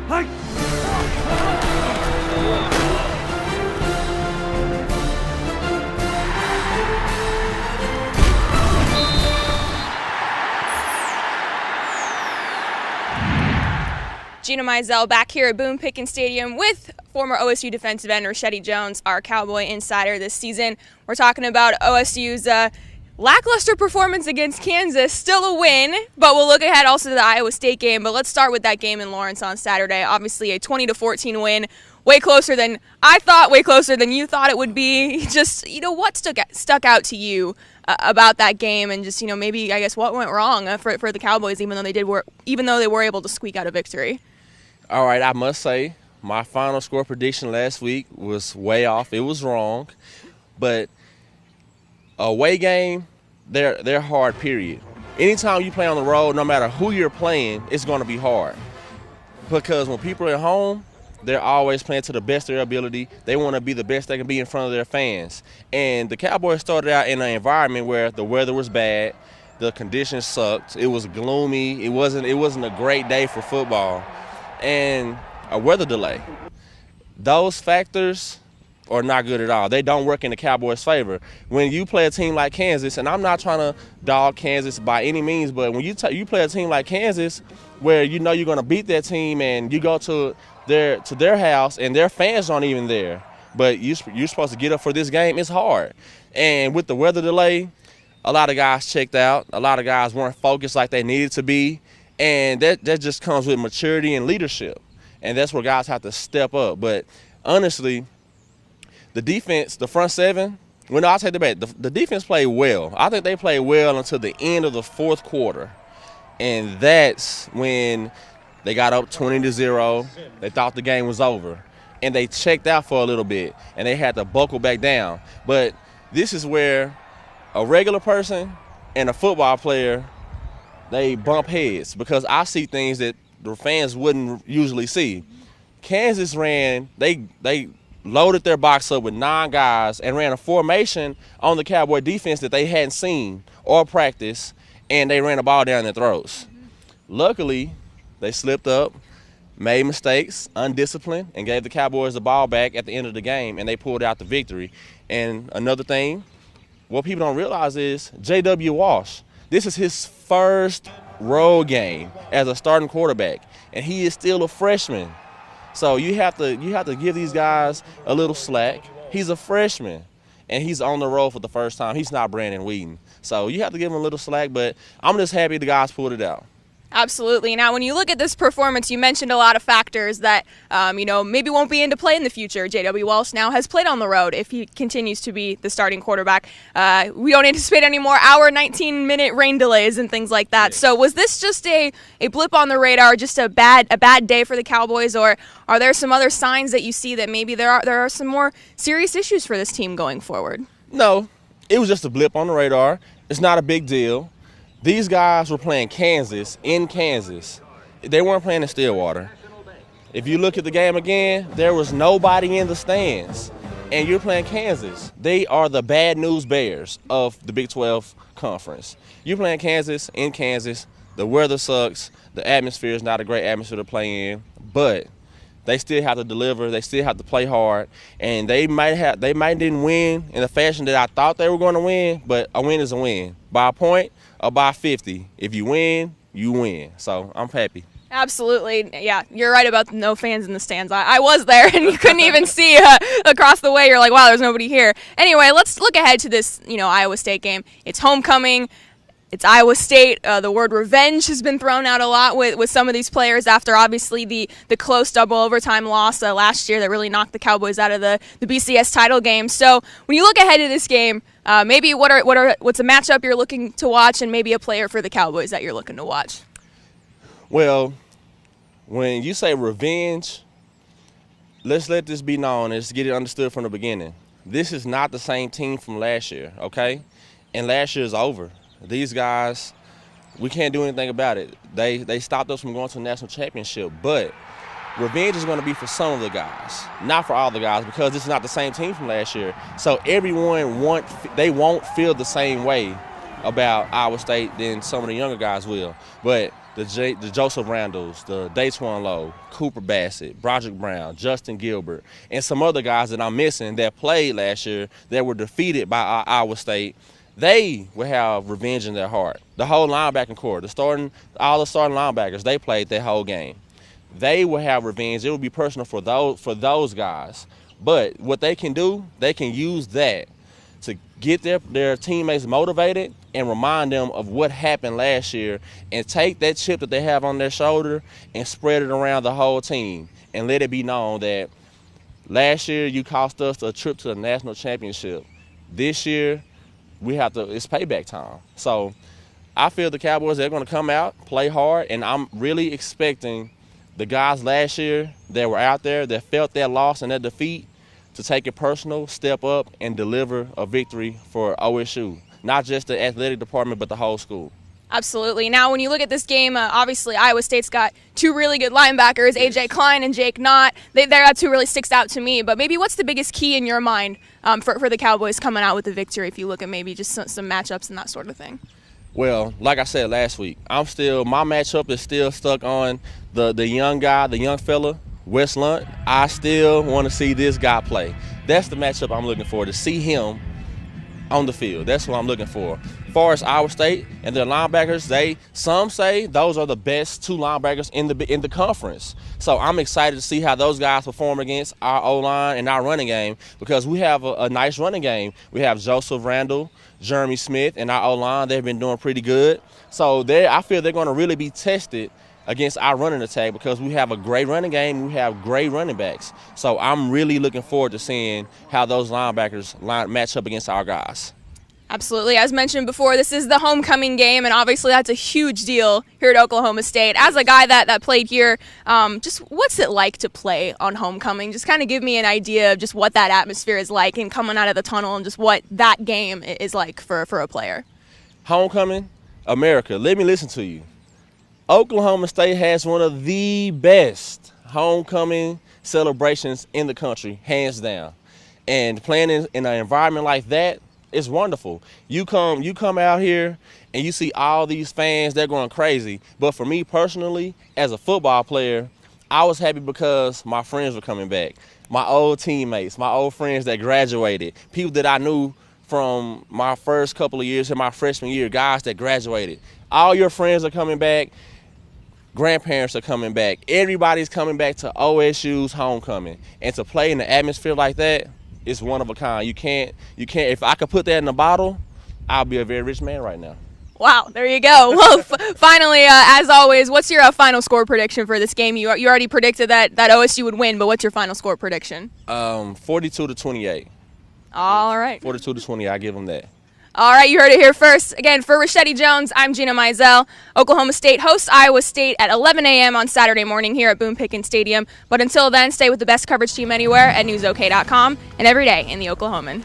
Gina Mizell back here at Boone Pickens Stadium with former OSU defensive end Richetti Jones, our Cowboy insider this season. We're talking about OSU's lackluster performance against Kansas, still a win, but we'll look ahead also to the Iowa State game. But let's start with that game in Lawrence on Saturday. Obviously a 20-14 win, way closer than I thought, way closer than you thought it would be. Just, what stuck out to you about that game, and just, maybe, I guess, what went wrong for the Cowboys, even though they were able to squeak out a victory? All right, I must say, my final score prediction last week was way off. It was wrong. But away game, they're hard, period. Anytime you play on the road, no matter who you're playing, it's going to be hard. Because when people are at home, they're always playing to the best of their ability. They want to be the best they can be in front of their fans. And the Cowboys started out in an environment where the weather was bad, the conditions sucked, it was gloomy, it wasn't a great day for football, and a weather delay. Those factors are not good at all. They don't work in the Cowboys' favor. When you play a team like Kansas, and I'm not trying to dog Kansas by any means, but when you play a team like Kansas, where you're going to beat that team, and you go to their house and their fans aren't even there, but you're supposed to get up for this game, it's hard. And with the weather delay, a lot of guys checked out. A lot of guys weren't focused like they needed to be. And that just comes with maturity and leadership. And that's where guys have to step up. But honestly, the defense, the front seven, I'll take the back. The defense played well. I think they played well until the end of the fourth quarter. And that's when they got up 20-0. They thought the game was over. And they checked out for a little bit. And they had to buckle back down. But this is where a regular person and a football player, they bump heads, because I see things that the fans wouldn't usually see. Kansas they loaded their box up with 9 guys and ran a formation on the Cowboy defense that they hadn't seen or practiced, and they ran the ball down their throats. Luckily, they slipped up, made mistakes, undisciplined, and gave the Cowboys the ball back at the end of the game, and they pulled out the victory. And another thing, what people don't realize is J.W. Walsh, this is his first road game as a starting quarterback, and he is still a freshman. So you have to give these guys a little slack. He's a freshman, and he's on the road for the first time. He's not Brandon Whedon. So you have to give him a little slack, but I'm just happy the guys pulled it out. Absolutely. Now, when you look at this performance, you mentioned a lot of factors that, maybe won't be into play in the future. J.W. Walsh now has played on the road if he continues to be the starting quarterback. We don't anticipate any more 19-minute rain delays and things like that. So was this just a blip on the radar, just a bad day for the Cowboys, or are there some other signs that you see that maybe there are some more serious issues for this team going forward? No, it was just a blip on the radar. It's not a big deal. These guys were playing Kansas in Kansas. They weren't playing in Stillwater. If you look at the game again, there was nobody in the stands. And you're playing Kansas. They are the bad news bears of the Big 12 Conference. You're playing Kansas in Kansas. The weather sucks. The atmosphere is not a great atmosphere to play in. But they still have to deliver. They still have to play hard. And they might didn't win in the fashion that I thought they were going to win, but a win is a win. By a point or by 50. If you win, you win. So I'm happy. Absolutely. Yeah, you're right about no fans in the stands. I was there, and you couldn't even see across the way. You're like, wow, there's nobody here. Anyway, let's look ahead to this, Iowa State game. It's homecoming. It's Iowa State. The word revenge has been thrown out a lot with some of these players after, obviously, the close double overtime loss last year that really knocked the Cowboys out of the BCS title game. So when you look ahead to this game, maybe what's a matchup you're looking to watch, and maybe a player for the Cowboys that you're looking to watch? Well, when you say revenge, let's let this be known. Let's get it understood from the beginning. This is not the same team from last year, okay? And last year is over. These guys, we can't do anything about it. They stopped us from going to a national championship, but revenge is going to be for some of the guys, not for all the guys, because it's not the same team from last year. So everyone won't feel the same way about Iowa State than some of the younger guys will. But the Joseph Randalls, the Datewan Lowe, Cooper Bassett, Broderick Brown, Justin Gilbert, and some other guys that I'm missing that played last year that were defeated by Iowa State, they will have revenge in their heart. The whole linebacking core, all the starting linebackers, they played that whole game. They will have revenge. It will be personal for those guys. But what they can do, they can use that to get their teammates motivated and remind them of what happened last year and take that chip that they have on their shoulder and spread it around the whole team and let it be known that last year you cost us a trip to the national championship. This year, it's payback time. So I feel the Cowboys, they're going to come out, play hard, and I'm really expecting the guys last year that were out there that felt that loss and that defeat to take it personal, step up, and deliver a victory for OSU. Not just the athletic department, but the whole school. Absolutely. Now, when you look at this game, obviously Iowa State's got two really good linebackers, A.J. Klein and Jake Knott. They're two really sticks out to me. But maybe what's the biggest key in your mind for the Cowboys coming out with the victory if you look at maybe just some matchups and that sort of thing? Well, like I said last week, my matchup is still stuck on the young guy, the young fella, Wes Lunt. I still want to see this guy play. That's the matchup I'm looking for, to see him on the field. That's what I'm looking for. As far as Iowa State and their linebackers, some say those are the best two linebackers in the conference. So I'm excited to see how those guys perform against our O-line and our running game, because we have a nice running game. We have Joseph Randall, Jeremy Smith, and our O-line. They've been doing pretty good. So I feel they're going to really be tested against our running attack because we have a great running game. We have great running backs. So I'm really looking forward to seeing how those linebackers match up against our guys. Absolutely. As mentioned before, this is the homecoming game, and obviously that's a huge deal here at Oklahoma State. As a guy that played here, just what's it like to play on homecoming? Just kind of give me an idea of just what that atmosphere is like and coming out of the tunnel and just what that game is like for a player. Homecoming, America, let me listen to you. Oklahoma State has one of the best homecoming celebrations in the country, hands down. And playing in an environment like that, it's wonderful. You come out here and you see all these fans, they're going crazy. But for me personally, as a football player, I was happy because my friends were coming back. My old teammates, my old friends that graduated, people that I knew from my first couple of years in my freshman year, guys that graduated. All your friends are coming back. Grandparents are coming back. Everybody's coming back to OSU's homecoming. And to play in an atmosphere like that, it's one of a kind. You can't. If I could put that in a bottle, I'll be a very rich man right now. Wow, there you go. Well, finally, as always, what's your final score prediction for this game? You already predicted that OSU would win, but what's your final score prediction? 42-28. All right. 42-28. I give them that. All right, you heard it here first. Again, for Richetti Jones, I'm Gina Mizell. Oklahoma State hosts Iowa State at 11 a.m. on Saturday morning here at Boone Pickens Stadium. But until then, stay with the best coverage team anywhere at newsok.com and every day in the Oklahoman.